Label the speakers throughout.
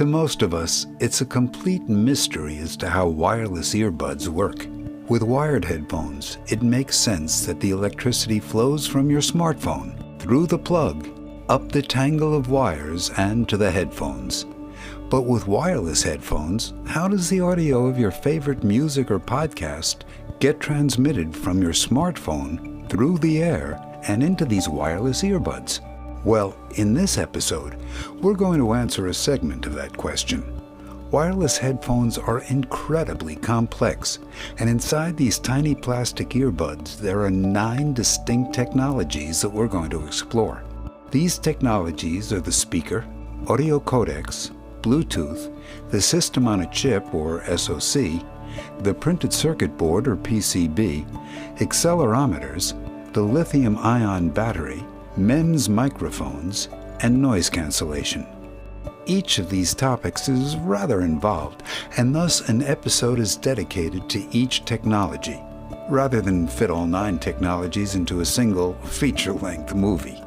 Speaker 1: To most of us, it's a complete mystery as to how wireless earbuds work. With wired headphones, it makes sense that the electricity flows from your smartphone, through the plug, up the tangle of wires and to the headphones. But with wireless headphones, how does the audio of your favorite music or podcast get transmitted from your smartphone through the air and into these wireless earbuds? Well, in this episode, we're going to answer a segment of that question. Wireless headphones are incredibly complex, and inside these tiny plastic earbuds, there are 9 distinct technologies that we're going to explore. These technologies are the speaker, audio codecs, Bluetooth, the system on a chip or SoC, the printed circuit board or PCB, accelerometers, the lithium-ion battery, MEMS microphones, and noise cancellation. Each of these topics is rather involved, and thus an episode is dedicated to each technology, rather than fit all 9 technologies into a single feature-length movie.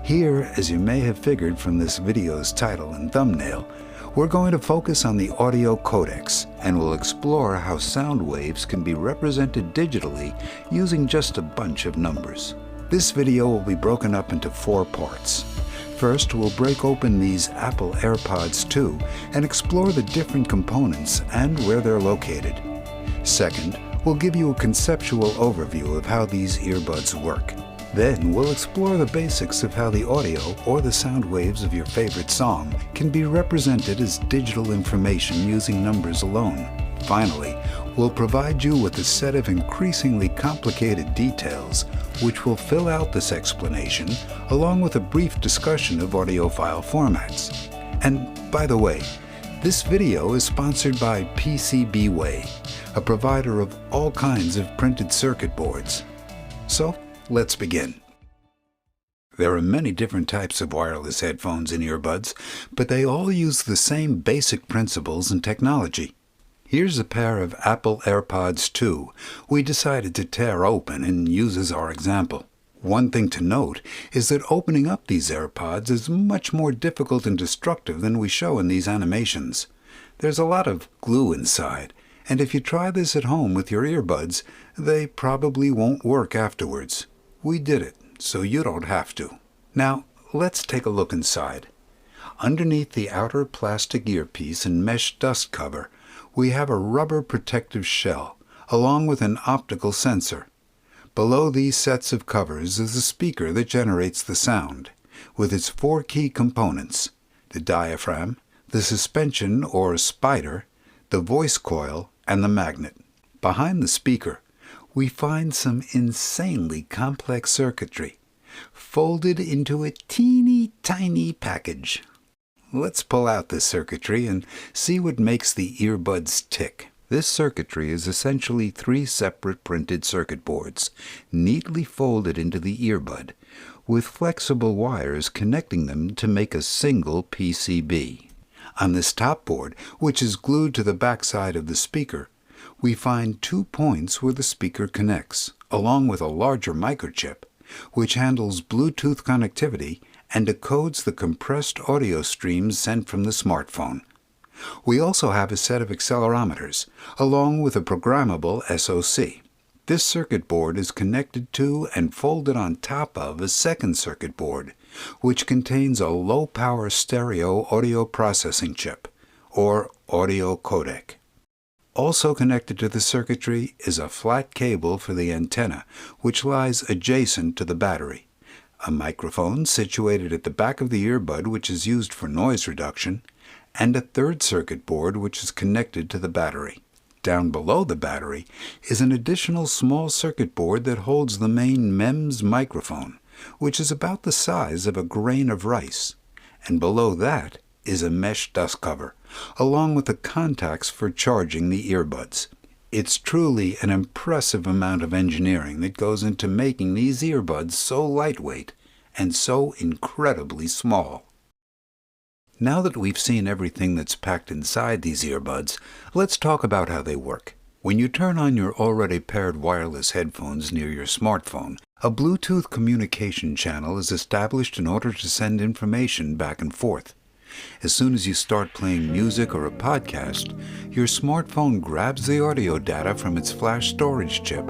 Speaker 1: Here, as you may have figured from this video's title and thumbnail, we're going to focus on the audio codecs, and we'll explore how sound waves can be represented digitally using just a bunch of numbers. This video will be broken up into 4 parts. First, we'll break open these Apple AirPods 2 and explore the different components and where they're located. Second, we'll give you a conceptual overview of how these earbuds work. Then, we'll explore the basics of how the audio or the sound waves of your favorite song can be represented as digital information using numbers alone. Finally, we'll provide you with a set of increasingly complicated details which will fill out this explanation, along with a brief discussion of audiophile formats. And by the way, this video is sponsored by PCBWay, a provider of all kinds of printed circuit boards. So, let's begin. There are many different types of wireless headphones and earbuds, but they all use the same basic principles and technology. Here's a pair of Apple AirPods 2 we decided to tear open and use as our example. One thing to note is that opening up these AirPods is much more difficult and destructive than we show in these animations. There's a lot of glue inside, and if you try this at home with your earbuds, they probably won't work afterwards. We did it, so you don't have to. Now, let's take a look inside. Underneath the outer plastic earpiece and mesh dust cover, we have a rubber protective shell, along with an optical sensor. Below these sets of covers is a speaker that generates the sound, with its 4 key components: the diaphragm, the suspension or spider, the voice coil, and the magnet. Behind the speaker, we find some insanely complex circuitry, folded into a teeny tiny package. Let's pull out this circuitry and see what makes the earbuds tick. This circuitry is essentially 3 separate printed circuit boards, neatly folded into the earbud, with flexible wires connecting them to make a single PCB. On this top board, which is glued to the backside of the speaker, we find 2 points where the speaker connects, along with a larger microchip, which handles Bluetooth connectivity and decodes the compressed audio streams sent from the smartphone. We also have a set of accelerometers, along with a programmable SoC. This circuit board is connected to and folded on top of a second circuit board, which contains a low-power stereo audio processing chip, or audio codec. Also connected to the circuitry is a flat cable for the antenna, which lies adjacent to the battery, a microphone situated at the back of the earbud which is used for noise reduction, and a third circuit board which is connected to the battery. Down below the battery is an additional small circuit board that holds the main MEMS microphone, which is about the size of a grain of rice, and below that is a mesh dust cover, along with the contacts for charging the earbuds. It's truly an impressive amount of engineering that goes into making these earbuds so lightweight and so incredibly small. Now that we've seen everything that's packed inside these earbuds, let's talk about how they work. When you turn on your already paired wireless headphones near your smartphone, a Bluetooth communication channel is established in order to send information back and forth. As soon as you start playing music or a podcast, your smartphone grabs the audio data from its flash storage chip,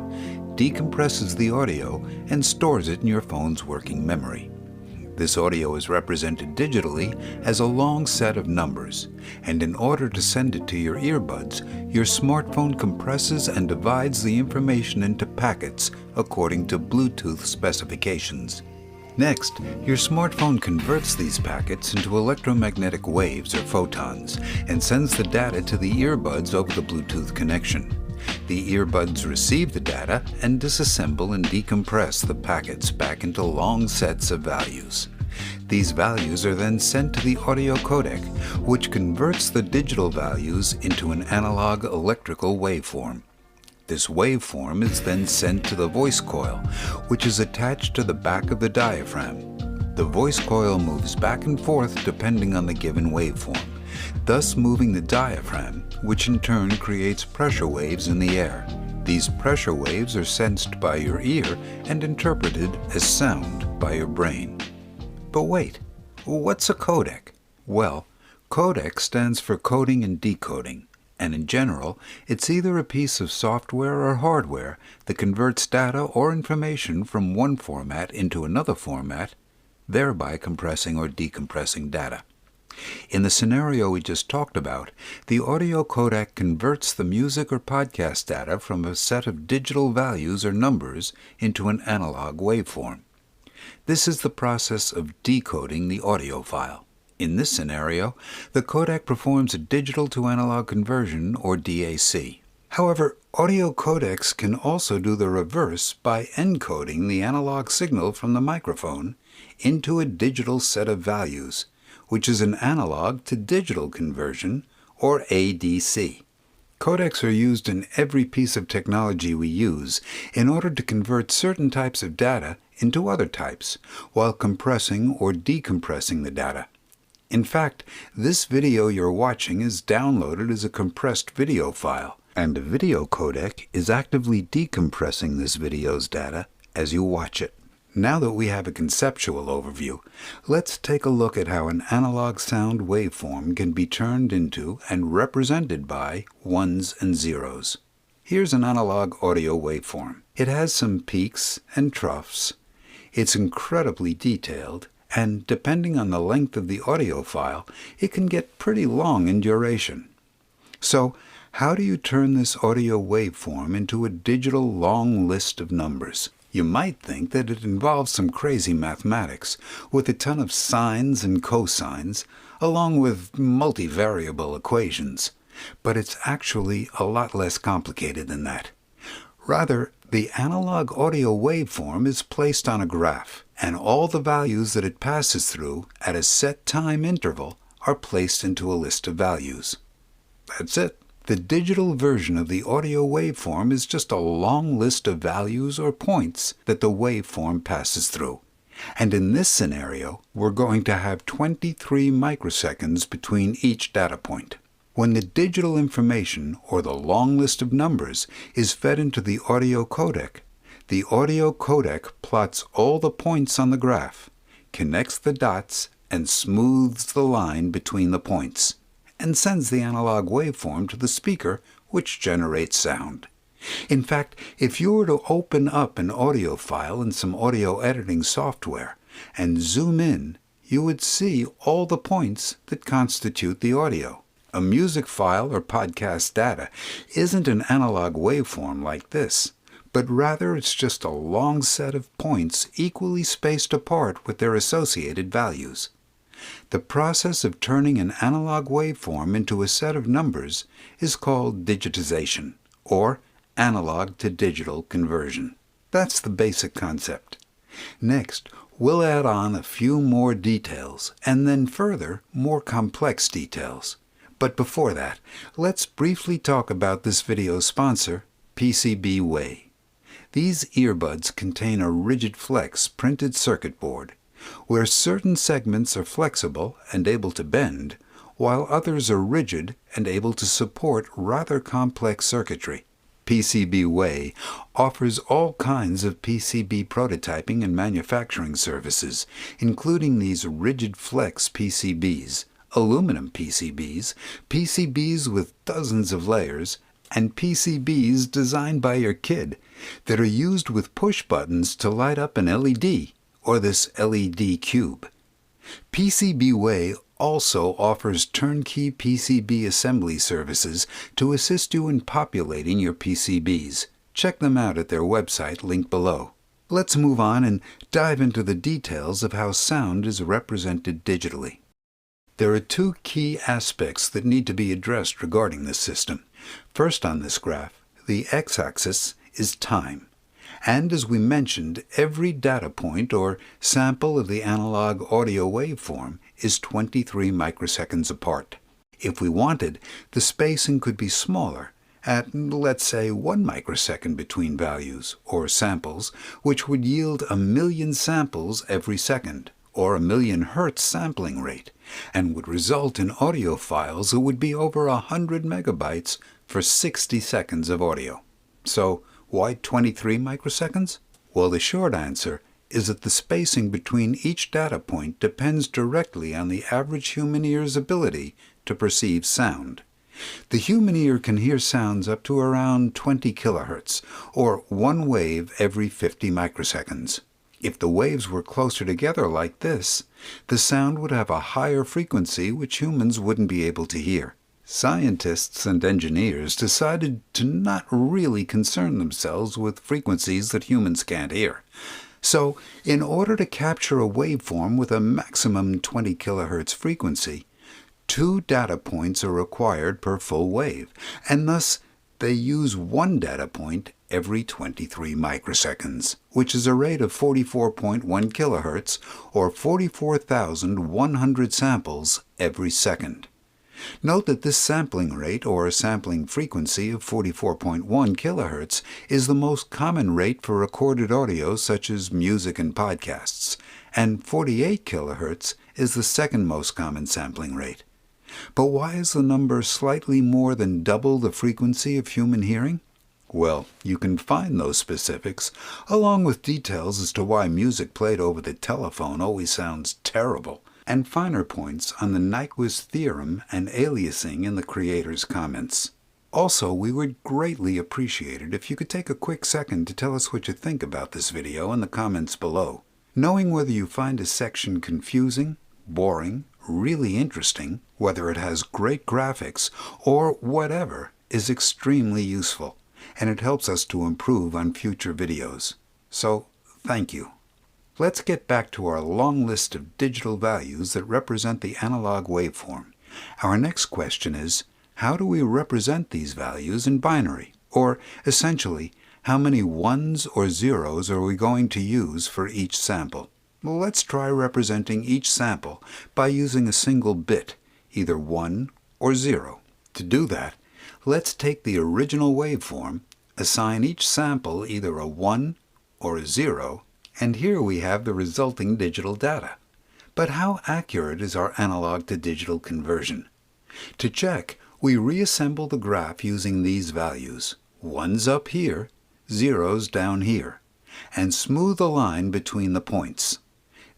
Speaker 1: decompresses the audio, and stores it in your phone's working memory. This audio is represented digitally as a long set of numbers, and in order to send it to your earbuds, your smartphone compresses and divides the information into packets according to Bluetooth specifications. Next, your smartphone converts these packets into electromagnetic waves or photons and sends the data to the earbuds over the Bluetooth connection. The earbuds receive the data and disassemble and decompress the packets back into long sets of values. These values are then sent to the audio codec, which converts the digital values into an analog electrical waveform. This waveform is then sent to the voice coil, which is attached to the back of the diaphragm. The voice coil moves back and forth depending on the given waveform, thus moving the diaphragm, which in turn creates pressure waves in the air. These pressure waves are sensed by your ear and interpreted as sound by your brain. But wait, what's a codec? Well, codec stands for coding and decoding, and in general, it's either a piece of software or hardware that converts data or information from one format into another format, thereby compressing or decompressing data. In the scenario we just talked about, the audio codec converts the music or podcast data from a set of digital values or numbers into an analog waveform. This is the process of decoding the audio file. In this scenario, the codec performs a digital-to-analog conversion, or DAC. However, audio codecs can also do the reverse by encoding the analog signal from the microphone into a digital set of values, which is an analog-to-digital conversion, or ADC. Codecs are used in every piece of technology we use in order to convert certain types of data into other types, while compressing or decompressing the data. In fact, this video you're watching is downloaded as a compressed video file, and a video codec is actively decompressing this video's data as you watch it. Now that we have a conceptual overview, let's take a look at how an analog sound waveform can be turned into and represented by ones and zeros. Here's an analog audio waveform. It has some peaks and troughs. It's incredibly detailed, and depending on the length of the audio file, it can get pretty long in duration. So, how do you turn this audio waveform into a digital long list of numbers? You might think that it involves some crazy mathematics, with a ton of sines and cosines, along with multivariable equations. But it's actually a lot less complicated than that. Rather, the analog audio waveform is placed on a graph, and all the values that it passes through at a set time interval are placed into a list of values. That's it. The digital version of the audio waveform is just a long list of values or points that the waveform passes through. And in this scenario, we're going to have 23 microseconds between each data point. When the digital information, or the long list of numbers, is fed into the audio codec plots all the points on the graph, connects the dots, and smooths the line between the points, and sends the analog waveform to the speaker, which generates sound. In fact, if you were to open up an audio file in some audio editing software and zoom in, you would see all the points that constitute the audio. A music file or podcast data isn't an analog waveform like this, but rather it's just a long set of points equally spaced apart with their associated values. The process of turning an analog waveform into a set of numbers is called digitization, or analog-to-digital conversion. That's the basic concept. Next, we'll add on a few more details, and then further, more complex details. But before that, let's briefly talk about this video's sponsor, PCBWay. These earbuds contain a rigid flex printed circuit board, where certain segments are flexible and able to bend, while others are rigid and able to support rather complex circuitry. PCBWay offers all kinds of PCB prototyping and manufacturing services, including these rigid flex PCBs, aluminum PCBs, PCBs with dozens of layers, and PCBs designed by your kid that are used with push buttons to light up an LED or this LED cube. PCBWay also offers turnkey PCB assembly services to assist you in populating your PCBs. Check them out at their website linked below. Let's move on and dive into the details of how sound is represented digitally. There are two key aspects that need to be addressed regarding this system. First on this graph, the x-axis is time. And as we mentioned, every data point or sample of the analog audio waveform is 23 microseconds apart. If we wanted, the spacing could be smaller, at, let's say, 1 microsecond between values, or samples, which would yield 1,000,000 samples every second, or 1,000,000 hertz sampling rate, and would result in audio files that would be over 100 megabytes for 60 seconds of audio. So, why 23 microseconds? Well, the short answer is that the spacing between each data point depends directly on the average human ear's ability to perceive sound. The human ear can hear sounds up to around 20 kilohertz, or one wave every 50 microseconds. If the waves were closer together like this, the sound would have a higher frequency which humans wouldn't be able to hear. Scientists and engineers decided to not really concern themselves with frequencies that humans can't hear. So, in order to capture a waveform with a maximum 20 kilohertz frequency, 2 data points are required per full wave, and thus they use 1 data point every 23 microseconds, which is a rate of 44.1 kilohertz, or 44,100 samples every second. Note that this sampling rate, or sampling frequency, of 44.1 kilohertz is the most common rate for recorded audio such as music and podcasts, and 48 kilohertz is the second most common sampling rate. But why is the number slightly more than double the frequency of human hearing? Well, you can find those specifics, along with details as to why music played over the telephone always sounds terrible, and finer points on the Nyquist theorem and aliasing in the creator's comments. Also, we would greatly appreciate it if you could take a quick second to tell us what you think about this video in the comments below. Knowing whether you find a section confusing, boring, really interesting, whether it has great graphics, or whatever, is extremely useful, and it helps us to improve on future videos. So, thank you. Let's get back to our long list of digital values that represent the analog waveform. Our next question is, how do we represent these values in binary? Or, essentially, how many ones or zeros are we going to use for each sample? Well, let's try representing each sample by using a single bit, either 1 or 0. To do that, let's take the original waveform, assign each sample either a 1 or a 0, and here we have the resulting digital data. But how accurate is our analog to digital conversion? To check, we reassemble the graph using these values, 1's up here, 0's down here, and smooth a line between the points.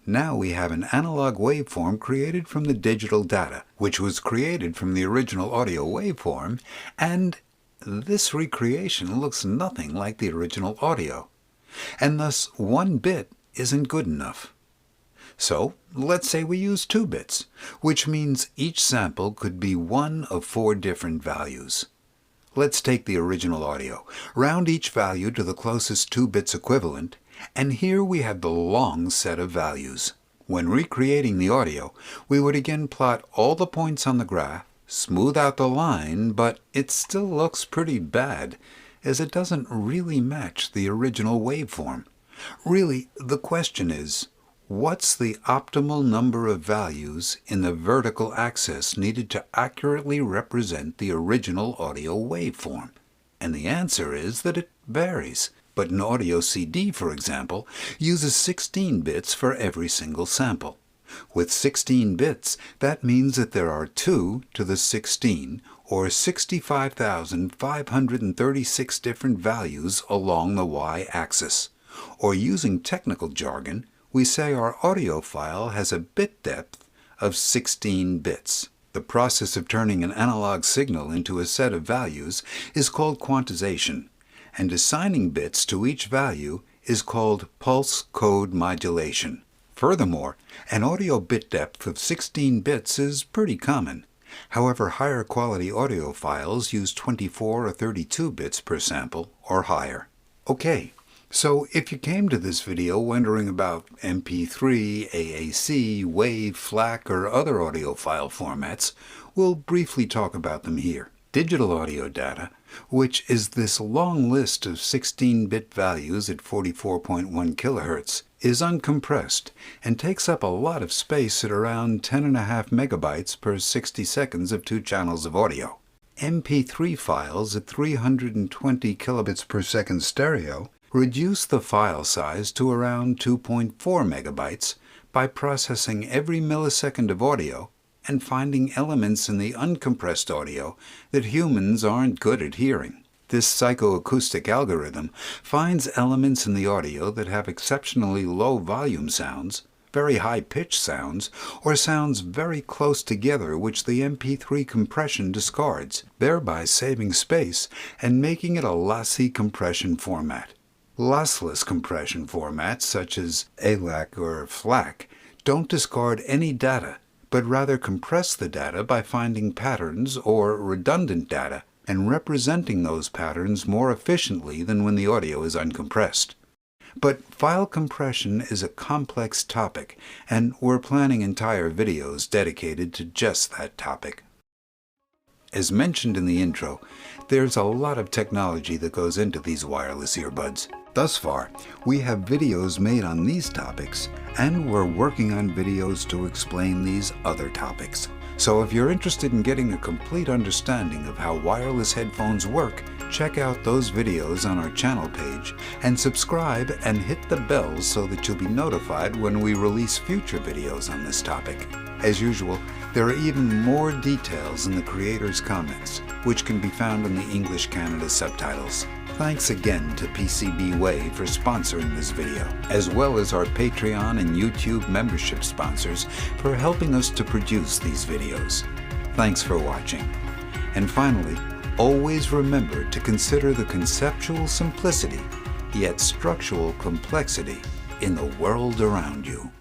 Speaker 1: Now we have an analog waveform created from the digital data, which was created from the original audio waveform, and this recreation looks nothing like the original audio. And thus 1 bit isn't good enough. So let's say we use 2 bits, which means each sample could be one of 4 different values. Let's take the original audio, round each value to the closest 2 bits equivalent, and here we have the long set of values. When recreating the audio, we would again plot all the points on the graph, smooth out the line, but it still looks pretty bad, as it doesn't really match the original waveform. Really, the question is, what's the optimal number of values in the vertical axis needed to accurately represent the original audio waveform? And the answer is that it varies. But an audio CD, for example, uses 16 bits for every single sample. With 16 bits, that means that there are 2 to the 16, or 65,536 different values along the y-axis. Or using technical jargon, we say our audio file has a bit depth of 16 bits. The process of turning an analog signal into a set of values is called quantization, and assigning bits to each value is called pulse code modulation. Furthermore, an audio bit depth of 16 bits is pretty common. However, higher quality audio files use 24 or 32 bits per sample or higher. Okay, so if you came to this video wondering about MP3, AAC, WAV, FLAC, or other audio file formats, we'll briefly talk about them here. Digital audio data, which is this long list of 16-bit values at 44.1 kHz, is uncompressed and takes up a lot of space at around 10.5 megabytes per 60 seconds of 2 channels of audio. MP3 files at 320 kilobits per second stereo reduce the file size to around 2.4 megabytes by processing every millisecond of audio and finding elements in the uncompressed audio that humans aren't good at hearing. This psychoacoustic algorithm finds elements in the audio that have exceptionally low volume sounds, very high-pitched sounds, or sounds very close together which the MP3 compression discards, thereby saving space and making it a lossy compression format. Lossless compression formats such as FLAC or FLAC don't discard any data, but rather compress the data by finding patterns or redundant data and representing those patterns more efficiently than when the audio is uncompressed. But file compression is a complex topic, and we're planning entire videos dedicated to just that topic. As mentioned in the intro, there's a lot of technology that goes into these wireless earbuds. Thus far, we have videos made on these topics, and we're working on videos to explain these other topics. So if you're interested in getting a complete understanding of how wireless headphones work, check out those videos on our channel page and subscribe and hit the bell so that you'll be notified when we release future videos on this topic. As usual, there are even more details in the creator's comments, which can be found in the English Canada subtitles. Thanks again to PCBWay for sponsoring this video, as well as our Patreon and YouTube membership sponsors for helping us to produce these videos. Thanks for watching. And finally, always remember to consider the conceptual simplicity, yet structural complexity in the world around you.